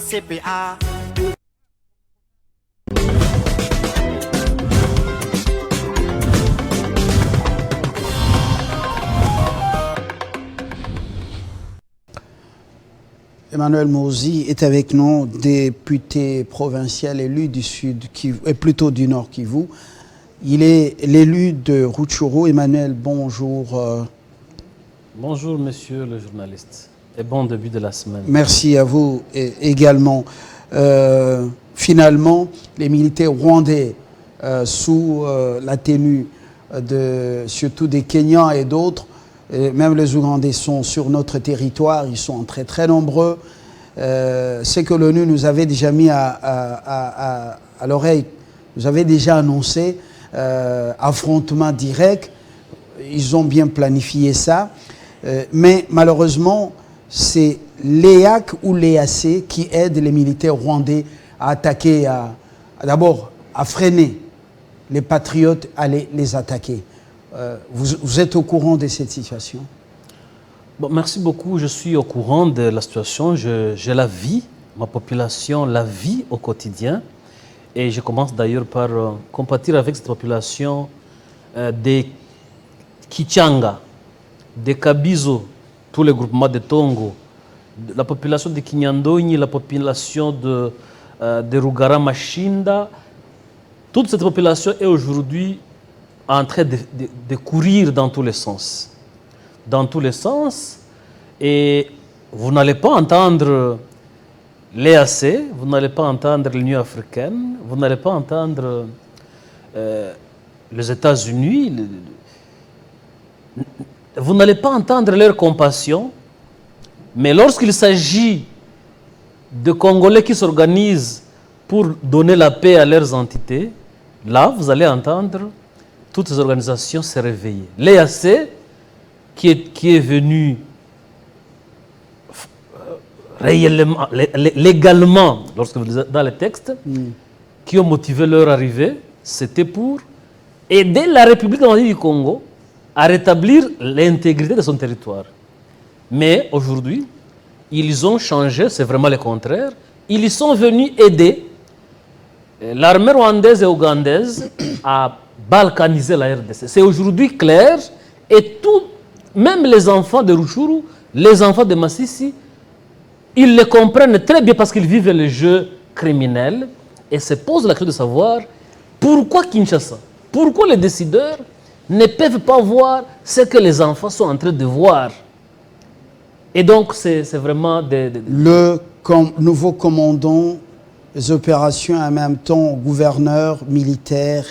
CPA. Emmanuel Mouzi est avec nous, député provincial élu du Sud, plutôt du Nord Kivu. Il est l'élu de Rutshuru. Emmanuel, bonjour. Bonjour, monsieur le journaliste, et bon début de la semaine. Merci à vous également. Finalement, les militaires rwandais, sous la tenue surtout des Kenyans et d'autres, même les Ougandais sont sur notre territoire, ils sont très très nombreux. C'est que l'ONU nous avait déjà mis à l'oreille, nous avait déjà annoncé affrontement direct. Ils ont bien planifié ça, mais malheureusement, c'est l'EAC ou l'EAC qui aide les militaires rwandais à attaquer, d'abord à freiner les patriotes à les attaquer. Vous êtes au courant de cette situation? Bon, merci beaucoup. Je suis au courant de la situation. Je la vis, ma population la vit au quotidien. Et je commence d'ailleurs par compatir avec cette population des Kichanga, des Kabizo, tous les groupements de Tongo, la population de Kinyandonyi, la population de Rugara Mashinda. Toute cette population est aujourd'hui en train de courir dans tous les sens. Dans tous les sens. Et vous n'allez pas entendre l'EAC, vous n'allez pas entendre l'Union africaine, vous n'allez pas entendre les États-Unis, vous n'allez pas entendre leur compassion. Mais lorsqu'il s'agit de Congolais qui s'organisent pour donner la paix à leurs entités, là, vous allez entendre toutes ces organisations se réveiller. L'EAC, qui est venu réellement, légalement, lorsque vous lisez dans les textes, qui ont motivé leur arrivée, c'était pour aider la République démocratique du Congo à rétablir l'intégrité de son territoire. Mais aujourd'hui, ils ont changé, c'est vraiment le contraire. Ils sont venus aider l'armée rwandaise et ougandaise à balkaniser la RDC. C'est aujourd'hui clair et même les enfants de Rutshuru, les enfants de Masisi, ils le comprennent très bien parce qu'ils vivent le jeu criminel et se posent la question de savoir pourquoi Kinshasa, pourquoi les décideurs ne peuvent pas voir ce que les enfants sont en train de voir. Et donc c'est vraiment Le nouveau commandant des opérations, en même temps gouverneur militaire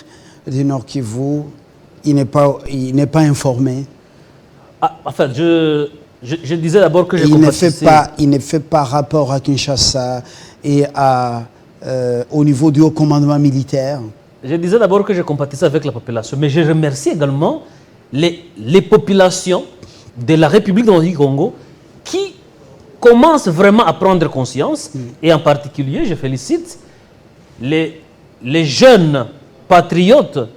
du Nord Kivu, il n'est pas informé. Enfin, je disais d'abord que il ne fait pas rapport à Kinshasa et au niveau du haut commandement militaire. Je disais d'abord que je compatissais avec la population, mais je remercie également les populations de la République démocratique du Congo qui commencent vraiment à prendre conscience. Et en particulier, je félicite les jeunes patriotes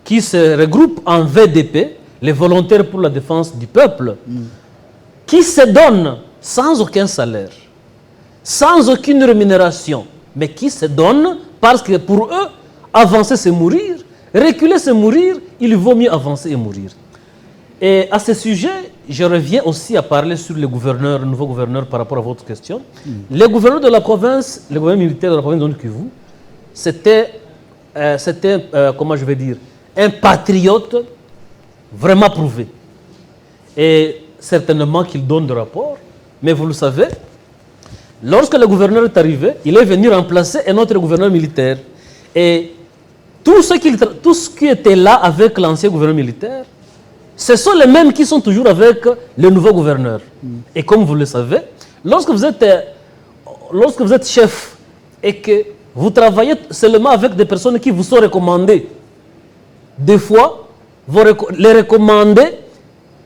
qui se regroupent en VDP, les volontaires pour la défense du peuple, qui se donnent sans aucun salaire, sans aucune rémunération, mais qui se donnent parce que pour eux, avancer c'est mourir, reculer c'est mourir, il vaut mieux avancer et mourir. Et à ce sujet, je reviens aussi à parler sur le nouveau gouverneur par rapport à votre question. Le gouverneur de la province, le gouverneur militaire de la province de Kivu, c'était, comment je vais dire, un patriote vraiment prouvé. Et certainement qu'il donne des rapports, mais vous le savez, lorsque le gouverneur est arrivé, il est venu remplacer un autre gouverneur militaire. Et tout ce qui était là avec l'ancien gouverneur militaire, ce sont les mêmes qui sont toujours avec le nouveau gouverneur. Et comme vous le savez, lorsque vous êtes chef et que vous travaillez seulement avec des personnes qui vous sont recommandées, des fois, les recommandés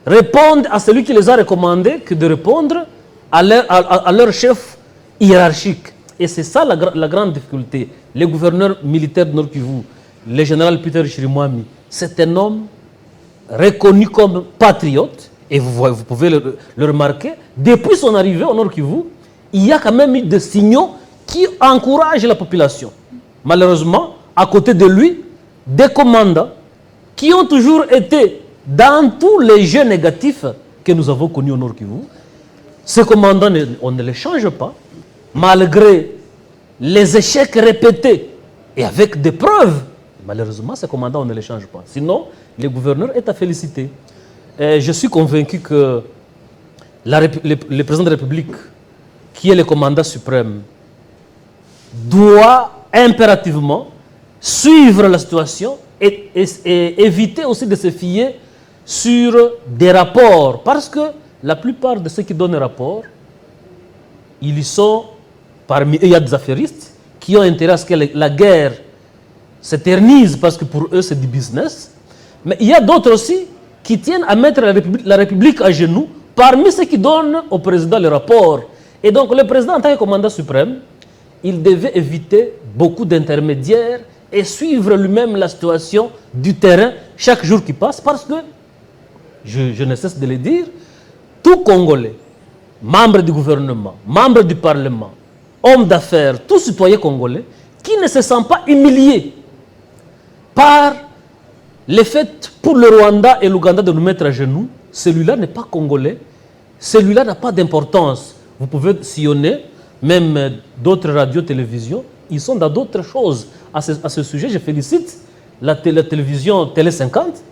répondent à celui qui les a recommandés que de répondre à leur chef hiérarchique. Et c'est ça la grande difficulté. Le gouverneur militaire de Nord Kivu, le général Peter Chirimwami, c'est un homme reconnu comme patriote, et vous pouvez le remarquer, depuis son arrivée au Nord Kivu, il y a quand même eu des signaux qui encourage la population. Malheureusement, à côté de lui, des commandants qui ont toujours été dans tous les jeux négatifs que nous avons connus au Nord Kivu. Ces commandants, on ne les change pas, malgré les échecs répétés et avec des preuves. Malheureusement, ces commandants, on ne les change pas. Sinon, le gouverneur est à féliciter. Et je suis convaincu que le président de la République, qui est le commandant suprême, doit impérativement suivre la situation et éviter aussi de se fier sur des rapports. Parce que la plupart de ceux qui donnent des rapports, ils sont, parmi eux, il y a des affairistes qui ont intérêt à ce que la guerre s'éternise parce que pour eux, c'est du business. Mais il y a d'autres aussi qui tiennent à mettre la République à genoux parmi ceux qui donnent au président le rapport. Et donc, le président, en tant que commandant suprême, il devait éviter beaucoup d'intermédiaires et suivre lui-même la situation du terrain chaque jour qui passe parce que, je ne cesse de le dire, tout Congolais, membre du gouvernement, membre du Parlement, homme d'affaires, tout citoyen congolais, qui ne se sent pas humilié par le fait pour le Rwanda et l'Ouganda de nous mettre à genoux, celui-là n'est pas congolais, celui-là n'a pas d'importance. Vous pouvez sillonner même d'autres radios, télévisions, ils sont dans d'autres choses. À ce sujet, je félicite la télévision Télé 50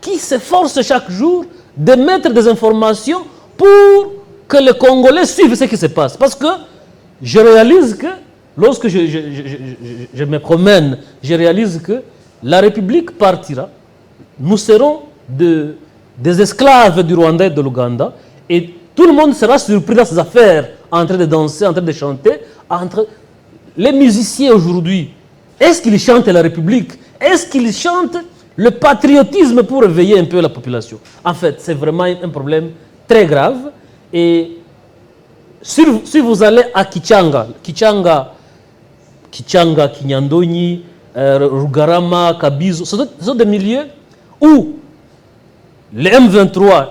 qui s'efforce chaque jour de mettre des informations pour que les Congolais suivent ce qui se passe. Parce que je réalise que, lorsque je me promène, je réalise que la République partira, nous serons des esclaves du Rwanda et de l'Ouganda, et tout le monde sera surpris dans ses affaires, en train de danser, en train de chanter. Les musiciens aujourd'hui, est-ce qu'ils chantent la République? Est-ce qu'ils chantent le patriotisme pour réveiller un peu la population? En fait, c'est vraiment un problème très grave. Et si vous allez à Kichanga, Kinyandonyi, Rugarama, Kabizo, ce sont des milieux où le M23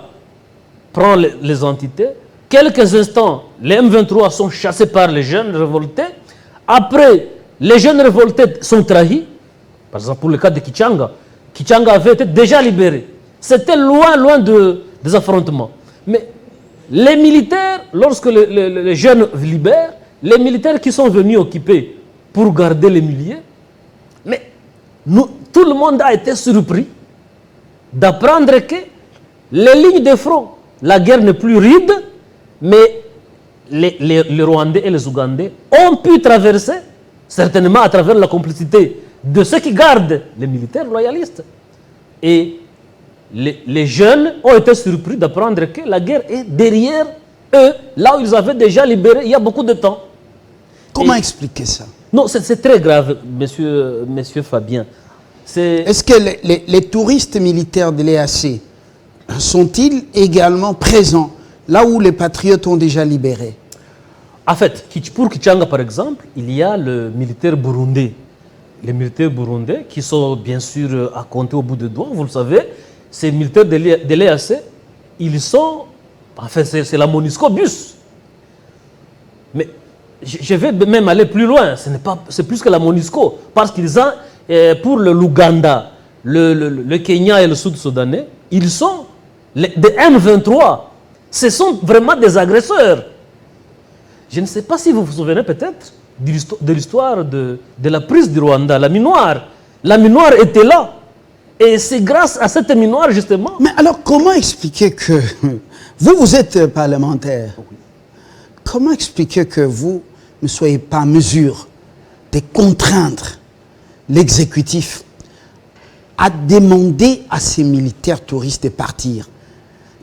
prend les entités. Quelques instants, les M23 sont chassés par les jeunes révoltés. Après, les jeunes révoltés sont trahis. Par exemple, pour le cas de Kichanga, Kichanga avait été déjà libéré. C'était loin des affrontements. Mais les militaires, lorsque les jeunes libèrent, les militaires qui sont venus occuper pour garder les milliers, mais tout le monde a été surpris d'apprendre que les lignes de front, la guerre n'est plus ride, mais les Rwandais et les Ougandais ont pu traverser, certainement à travers la complicité de ceux qui gardent les militaires loyalistes. Et les jeunes ont été surpris d'apprendre que la guerre est derrière eux, là où ils avaient déjà libéré il y a beaucoup de temps. Comment expliquer ça? Non, c'est très grave, monsieur Fabien. Est-ce que les touristes militaires de l'EAC sont-ils également présents là où les patriotes ont déjà libéré? En fait, pour Kichanga, par exemple, il y a le militaire burundais. Les militaires burundais qui sont bien sûr à compter au bout de doigts, vous le savez, ces militaires de l'EAC, ils sont, enfin c'est la MONUSCO bus. Mais je vais même aller plus loin, c'est plus que la MONUSCO, parce qu'ils ont, pour l'Ouganda, le Kenya et le Sud-Soudanais, ils sont des M23. Ce sont vraiment des agresseurs. Je ne sais pas si vous vous souvenez peut-être de l'histoire de la prise du Rwanda, la minoire. La minoire était là. Et c'est grâce à cette minoire, justement... Mais alors, comment expliquer que... Vous êtes parlementaire. Oui. Comment expliquer que vous ne soyez pas en mesure de contraindre l'exécutif à demander à ces militaires touristes de partir?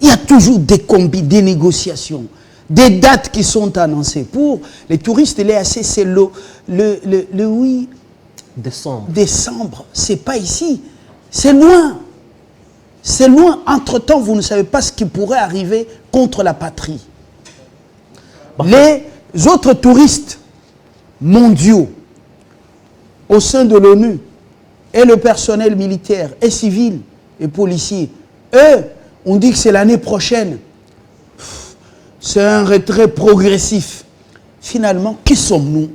Il y a toujours des combis, des négociations, des dates qui sont annoncées. Pour les touristes de l'EAC, c'est le 8 décembre. Ce n'est pas ici. C'est loin. C'est loin. Entre-temps, vous ne savez pas ce qui pourrait arriver contre la patrie. Les autres touristes mondiaux au sein de l'ONU et le personnel militaire et civil et policier, eux, on dit que c'est l'année prochaine. C'est un retrait progressif. Finalement, qui sommes-nous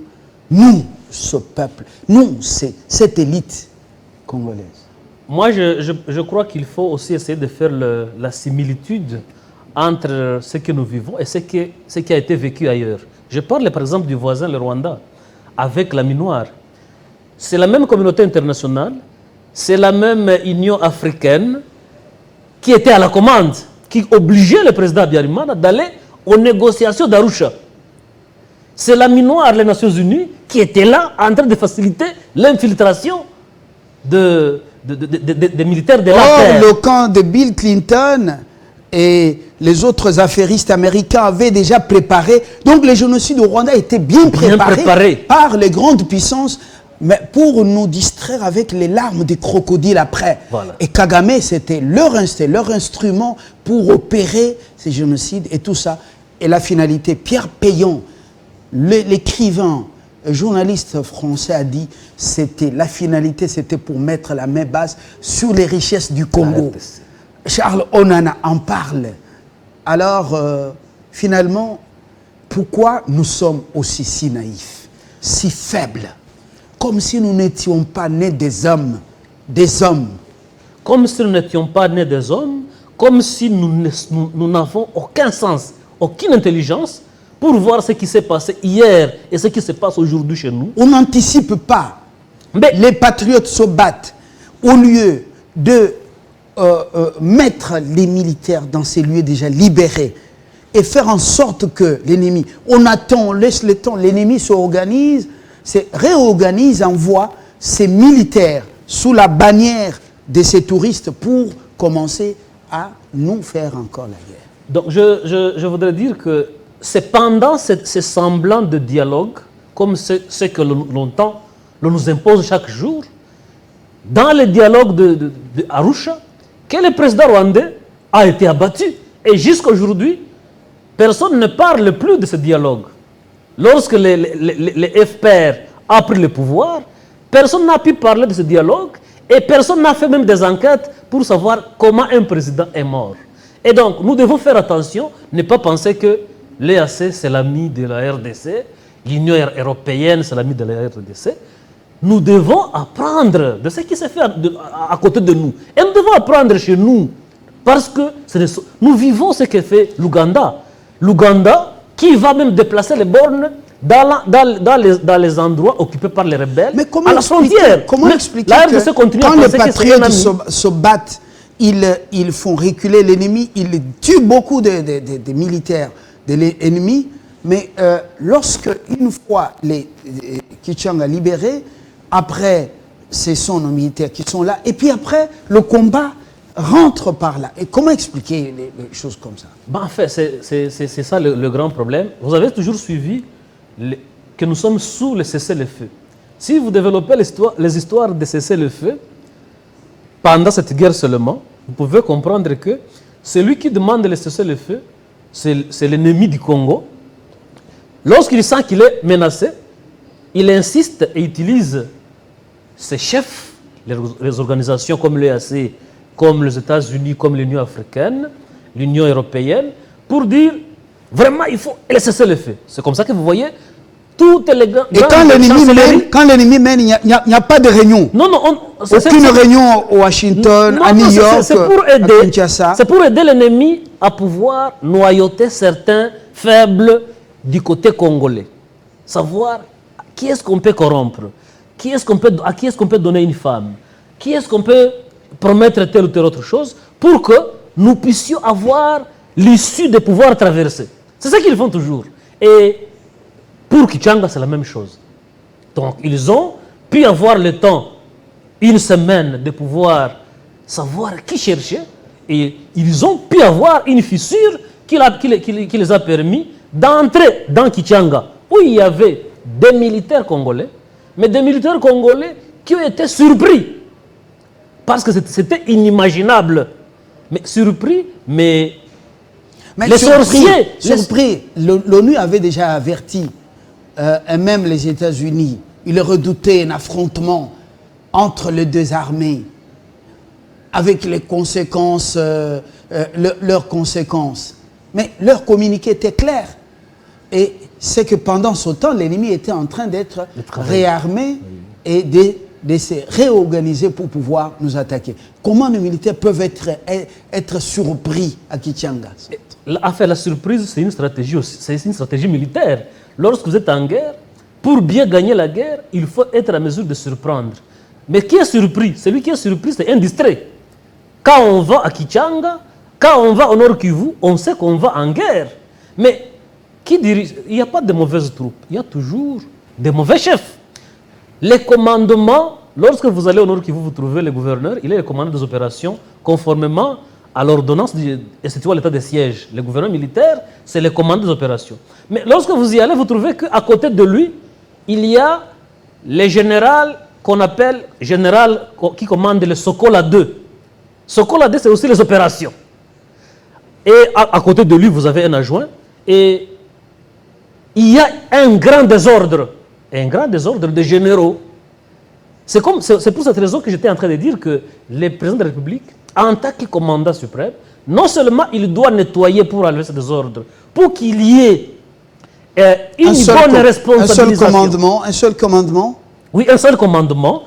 nous, ce peuple, nous, cette élite congolaise? Moi, je crois qu'il faut aussi essayer de faire la similitude entre ce que nous vivons et ce qui a été vécu ailleurs. Je parle par exemple du voisin, le Rwanda, avec la Minoire. C'est la même communauté internationale, c'est la même Union africaine qui était à la commande, qui obligeait le président Habyarimana d'aller aux négociations d'Arusha. C'est la Minoire, les Nations Unies, qui était là en train de faciliter l'infiltration des militaires de la terre. Le camp de Bill Clinton et les autres affairistes américains avaient déjà préparé. Donc le génocide au Rwanda était bien préparé par les grandes puissances, mais pour nous distraire avec les larmes des crocodiles après. Voilà. Et Kagame, c'était leur instrument pour opérer ces génocides et tout ça. Et la finalité, Pierre Péon, l'écrivain, journaliste français, a dit c'était la finalité, c'était pour mettre la main basse sur les richesses du Congo. Charles Onana en parle. Alors, finalement, pourquoi nous sommes aussi si naïfs, si faibles, comme si nous n'étions pas nés des hommes, Comme si nous n'étions pas nés des hommes, comme si nous n'avons aucun sens, aucune intelligence pour voir ce qui s'est passé hier et ce qui se passe aujourd'hui chez nous. On n'anticipe pas. Mais les patriotes se battent au lieu de mettre les militaires dans ces lieux déjà libérés et faire en sorte que l'ennemi, on attend, on laisse le temps, l'ennemi s'organise, réorganise, envoie ses militaires sous la bannière de ces touristes pour commencer à nous faire encore la guerre. Donc je voudrais dire que c'est pendant ces semblants de dialogue, comme ce que l'on nous impose chaque jour, dans le dialogue de Arusha, que le président rwandais a été abattu. Et jusqu'à aujourd'hui, personne ne parle plus de ce dialogue. Lorsque les FPR a pris le pouvoir, personne n'a pu parler de ce dialogue et personne n'a fait même des enquêtes pour savoir comment un président est mort. Et donc, nous devons faire attention, ne pas penser que l'EAC, c'est l'ami de la RDC, l'Union européenne, c'est l'ami de la RDC. Nous devons apprendre de ce qui s'est fait à côté de nous. Et nous devons apprendre chez nous. Parce que nous vivons ce que fait l'Ouganda. L'Ouganda qui va même déplacer les bornes dans les endroits occupés par les rebelles, mais comment à la frontière. Comment expliquer la RDC continue quand à les penser que c'est un patriotes ami. se battent, ils font reculer l'ennemi, ils tuent beaucoup de militaires de l'ennemi, mais lorsque, une fois les Kichanga libérés, après, ce sont nos militaires qui sont là, et puis après, le combat rentre par là. Et comment expliquer les choses comme ça? En fait, c'est ça le grand problème. Vous avez toujours suivi que nous sommes sous le cessez-le-feu. Si vous développez les histoires de cessez-le-feu, pendant cette guerre seulement, vous pouvez comprendre que celui qui demande le cessez-le-feu, c'est l'ennemi du Congo. Lorsqu'il sent qu'il est menacé, il insiste et utilise ses chefs, les organisations comme l'EAC, comme les États-Unis, comme l'Union africaine, l'Union européenne, pour dire vraiment il faut cesser le feu. C'est comme ça que vous voyez toutes les grandes. Et quand l'ennemi mène, il n'y a pas de réunion. Non, aucune réunion à Washington, à New York, à Kinshasa. C'est pour aider l'ennemi à pouvoir noyauter certains faibles du côté congolais. Savoir qui est-ce qu'on peut corrompre, à qui est-ce qu'on peut donner une femme, qui est-ce qu'on peut promettre telle ou telle autre chose pour que nous puissions avoir l'issue de pouvoir traverser. C'est ça qu'ils font toujours. Et pour Kichanga, c'est la même chose. Donc, ils ont pu avoir le temps, une semaine, de pouvoir savoir qui chercher. Et ils ont pu avoir une fissure qui les a permis d'entrer dans Kichanga, où il y avait des militaires congolais, mais des militaires congolais qui ont été surpris. Parce que c'était inimaginable. Mais surpris, mais les sorciers... Surpris. L'ONU avait déjà averti, et même les États-Unis, ils redoutaient un affrontement entre les deux armées, avec les conséquences, leurs conséquences. Mais leur communiqué était clair. Et c'est que pendant ce temps, l'ennemi était en train d'être réarmé et de se réorganiser pour pouvoir nous attaquer. Comment nos militaires peuvent être surpris à Kichanga? La surprise, c'est une stratégie aussi, c'est une stratégie militaire. Lorsque vous êtes en guerre, pour bien gagner la guerre, il faut être à mesure de surprendre. Mais qui est surpris? Celui qui est surpris, c'est un distrait. Quand on va à Kichanga, quand on va au Nord Kivu, on sait qu'on va en guerre. Mais qui dirige? Il n'y a pas de mauvaises troupes, il y a toujours des mauvais chefs. Les commandements, lorsque vous allez au Nord Kivu, vous trouvez le gouverneur, il est le commandant des opérations conformément à l'ordonnance instituant l'état de siège. Le gouverneur militaire, c'est le commandant des opérations. Mais lorsque vous y allez, vous trouvez qu'à côté de lui, il y a le général qu'on appelle général qui commande le Sokola 2. Sokola 2, c'est aussi les opérations. Et à côté de lui, vous avez un adjoint. Et il y a un grand désordre de généraux. C'est pour cette raison que j'étais en train de dire que le président de la République, en tant que commandant suprême, non seulement il doit nettoyer pour enlever ce désordre, pour qu'il y ait une bonne responsabilisation. Un seul commandement. Oui, un seul commandement,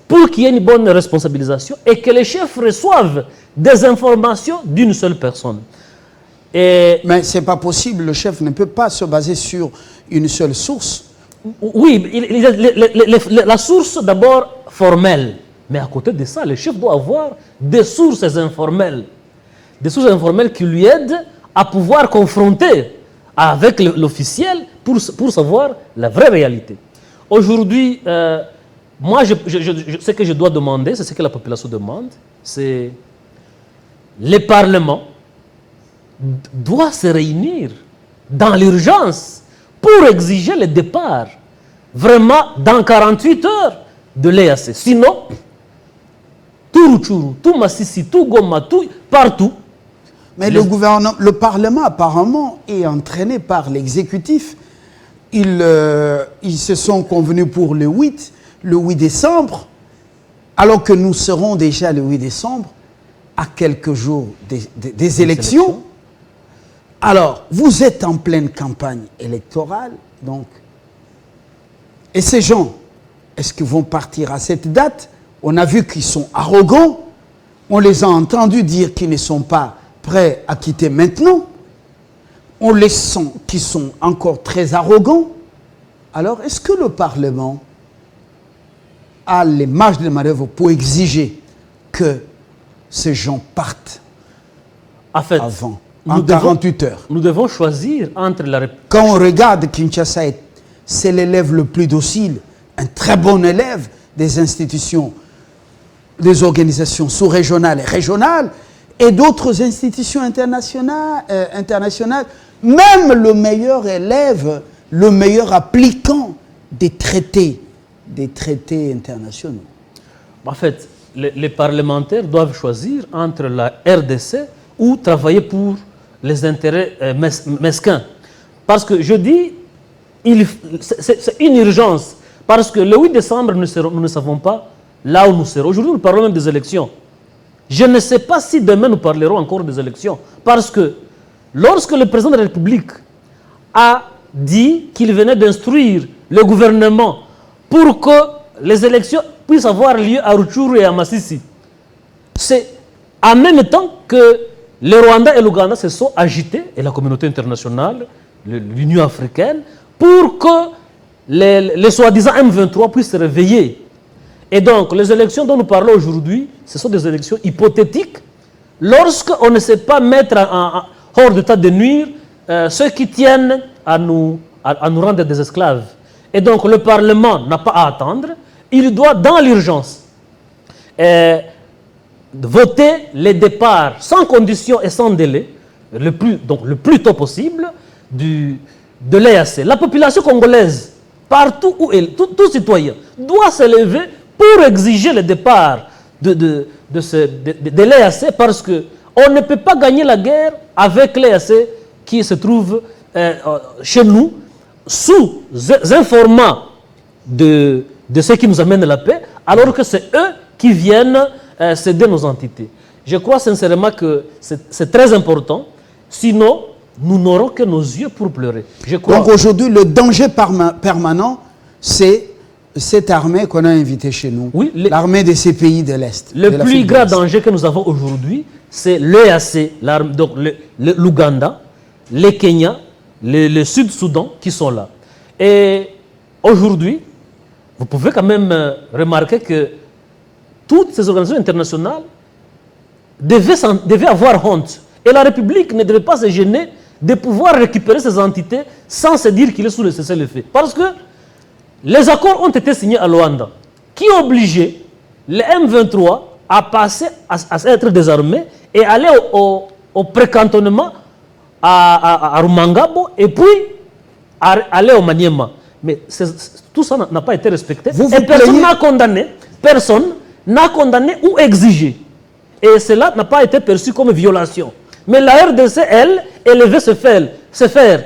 pour qu'il y ait une bonne responsabilisation et que les chefs reçoivent des informations d'une seule personne. Mais ce n'est pas possible, le chef ne peut pas se baser sur une seule source. Oui, la source d'abord formelle. Mais à côté de ça, le chef doit avoir des sources informelles. Des sources informelles qui lui aident à pouvoir confronter avec l'officiel pour savoir la vraie réalité. Aujourd'hui, moi, ce que je dois demander, c'est ce que la population demande, c'est le Parlement doit se réunir dans l'urgence pour exiger le départ, vraiment dans 48 heures de l'EAC. Sinon, tout Rutshuru, tout Massissi, tout Goma, tout partout. Mais le Parlement apparemment est entraîné par l'exécutif. Ils se sont convenus pour le 8 décembre, alors que nous serons déjà le 8 décembre, à quelques jours des élections. Alors, vous êtes en pleine campagne électorale, donc. Et ces gens, est-ce qu'ils vont partir à cette date? On a vu qu'ils sont arrogants. On les a entendus dire qu'ils ne sont pas prêts à quitter maintenant. On les sent qu'ils sont encore très arrogants. Alors, est-ce que le Parlement a les marges de manœuvre pour exiger que ces gens partent avant, en 48 heures? Nous devons choisir entre la République. Quand on regarde Kinshasa, c'est l'élève le plus docile, un très bon élève des institutions, des organisations sous-régionales et régionales, et d'autres institutions internationales, même le meilleur élève, le meilleur appliquant des traités internationaux. En fait, les parlementaires doivent choisir entre la RDC ou travailler pour les intérêts mesquins. Parce que je dis, c'est une urgence. Parce que le 8 décembre, nous ne savons pas là où nous serons. Aujourd'hui, nous parlons même des élections. Je ne sais pas si demain nous parlerons encore des élections. Parce que lorsque le président de la République a dit qu'il venait d'instruire le gouvernement pour que les élections puissent avoir lieu à Rutshuru et à Massissi, c'est en même temps que le Rwanda et l'Ouganda se sont agités, et la communauté internationale, l'Union africaine, pour que les soi-disant M23 puissent se réveiller. Et donc, les élections dont nous parlons aujourd'hui, ce sont des élections hypothétiques, lorsqu'on ne sait pas mettre hors d'état de nuire ceux qui tiennent à nous rendre des esclaves. Et donc, le Parlement n'a pas à attendre, il doit, dans l'urgence, voter les départs sans condition et sans délai, le plus tôt possible, de l'EAC. La population congolaise, partout où elle, tout citoyen, doit se lever pour exiger le départ de l'EAC, parce qu'on ne peut pas gagner la guerre avec l'EAC qui se trouve chez nous, sous informant de ce qui nous amène la paix, alors que c'est eux qui viennent céder nos entités. Je crois sincèrement que c'est très important. Sinon, nous n'aurons que nos yeux pour pleurer. Je crois. Donc aujourd'hui, le danger permanent, c'est cette armée qu'on a invitée chez nous, Oui, l'armée de ces pays de l'Est. Le plus grand danger que nous avons aujourd'hui, c'est l'EAC, donc l'Ouganda, le Kenya, le Sud-Soudan qui sont là. Et aujourd'hui, vous pouvez quand même remarquer que toutes ces organisations internationales devaient avoir honte. Et la République ne devait pas se gêner de pouvoir récupérer ces entités sans se dire qu'il est sous le cessez-le-feu. Parce que les accords ont été signés à Luanda, qui obligeaient les M23 à passer à être désarmés et aller au précantonnement à Rumangabo et puis aller au Maniema. Mais tout ça n'a pas été respecté. Et personne n'a condamné ou exigé. Et cela n'a pas été perçu comme violation. Mais la RDC, elle veut se faire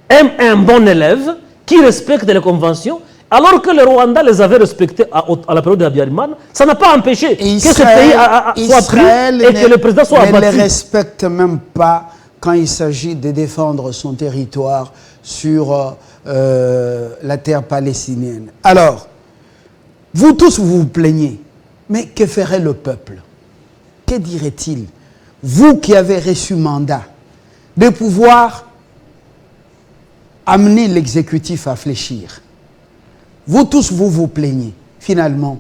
un bon élève qui respecte les conventions, alors que le Rwanda les avait respectées à la période de Habyarimana. Ça n'a pas empêché que ce pays soit pris et que le président soit abattu. Il ne les respecte même pas quand il s'agit de défendre son territoire sur la terre palestinienne. Alors, vous tous, vous vous plaignez. Mais que ferait le peuple? Que dirait-il? Vous qui avez reçu mandat de pouvoir amener l'exécutif à fléchir. Vous tous, vous vous plaignez. Finalement,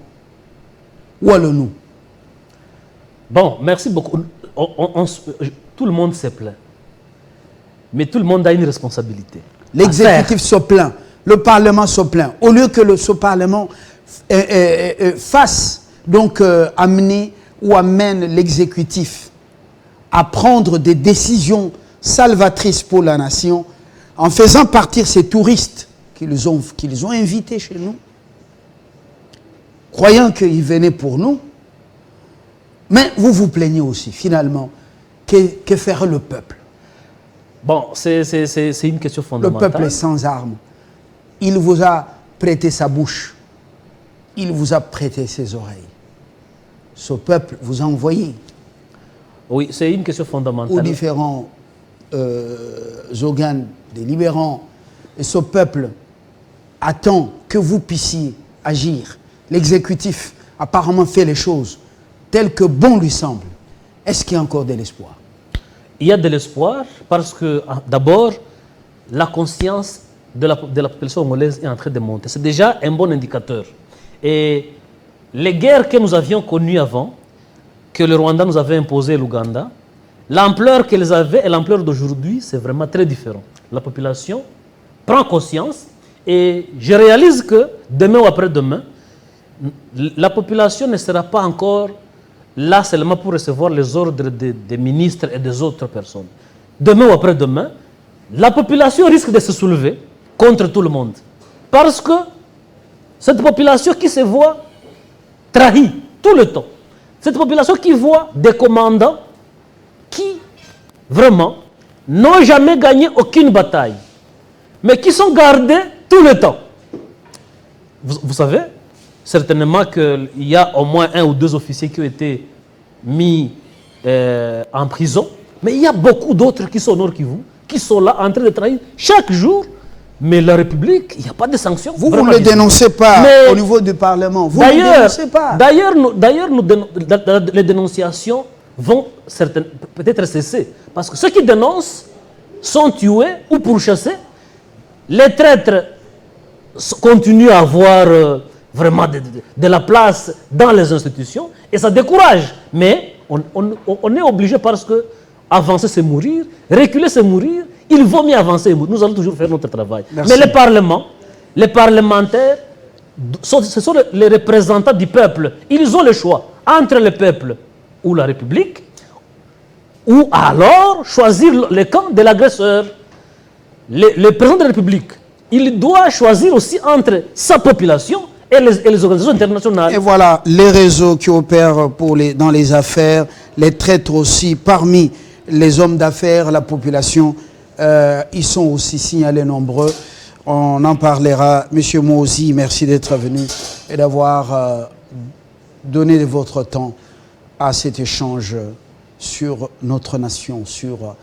où allons-nous? Bon, merci beaucoup. Tout le monde se plaint. Mais tout le monde a une responsabilité. L'exécutif se plaint. Le Parlement se plaint. Au lieu que ce Parlement fasse, donc amener ou amène l'exécutif à prendre des décisions salvatrices pour la nation, en faisant partir ces touristes qu'ils ont invités chez nous, croyant qu'ils venaient pour nous. Mais vous vous plaignez aussi, finalement. Que ferait le peuple? Bon, c'est une question fondamentale. Le peuple est sans armes. Il vous a prêté sa bouche. Il vous a prêté ses oreilles. Ce peuple vous a envoyé. Oui, c'est une question fondamentale. Aux différents organes délibérants. Et ce peuple attend que vous puissiez agir. L'exécutif apparemment fait les choses telles que bon lui semble. Est-ce qu'il y a encore de l'espoir? Il y a de l'espoir parce que, d'abord, la conscience de la population congolaise est en train de monter. C'est déjà un bon indicateur. Et les guerres que nous avions connues avant, que le Rwanda nous avait imposées, l'Ouganda, l'ampleur qu'elles avaient et l'ampleur d'aujourd'hui, c'est vraiment très différent. La population prend conscience et je réalise que demain ou après-demain, la population ne sera pas encore là seulement pour recevoir les ordres des ministres et des autres personnes. Demain ou après-demain, la population risque de se soulever contre tout le monde. Parce que cette population qui se voit trahie tout le temps, cette population qui voit des commandants qui, vraiment, n'ont jamais gagné aucune bataille, mais qui sont gardés tout le temps. Vous savez, certainement qu'il y a au moins 1 ou 2 officiers qui ont été mis en prison, mais il y a beaucoup d'autres qui sont au Nord Kivu, qui sont là en train de trahir chaque jour. Mais la République, il n'y a pas de sanctions. Vous ne le dénoncez pas au niveau du Parlement. Vous ne le dénoncez pas. D'ailleurs, les dénonciations vont peut-être cesser. Parce que ceux qui dénoncent sont tués ou pourchassés. Les traîtres continuent à avoir vraiment de la place dans les institutions. Et ça décourage. Mais on est obligé parce que avancer c'est mourir, reculer c'est mourir. Il vaut mieux avancer et mourir. Nous allons toujours faire notre travail. Merci. Mais les parlementaires, ce sont les représentants du peuple. Ils ont le choix entre le peuple ou la République, ou alors choisir le camp de l'agresseur. Le président de la République, il doit choisir aussi entre sa population et les organisations internationales. Et voilà, les réseaux qui opèrent dans les affaires, les traîtres aussi, parmi les hommes d'affaires, la population, ils sont aussi signalés nombreux. On en parlera. Monsieur Mozi, merci d'être venu et d'avoir donné de votre temps à cet échange sur notre nation, sur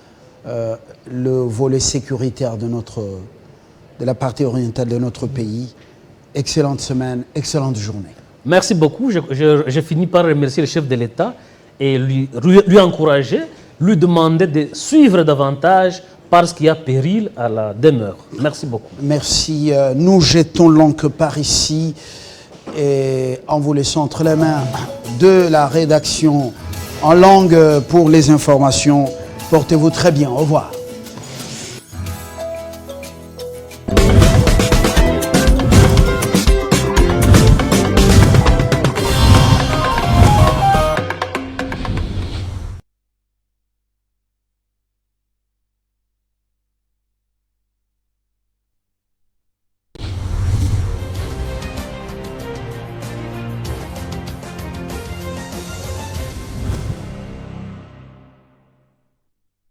le volet sécuritaire de la partie orientale de notre pays. Excellente semaine, excellente journée. Merci beaucoup. Je finis par remercier le chef de l'État et lui encourager, lui demander de suivre davantage parce qu'il y a péril à la demeure. Merci beaucoup. Merci. Nous jetons l'encre par ici et en vous laissant entre les mains de la rédaction en langue pour les informations. Portez-vous très bien. Au revoir.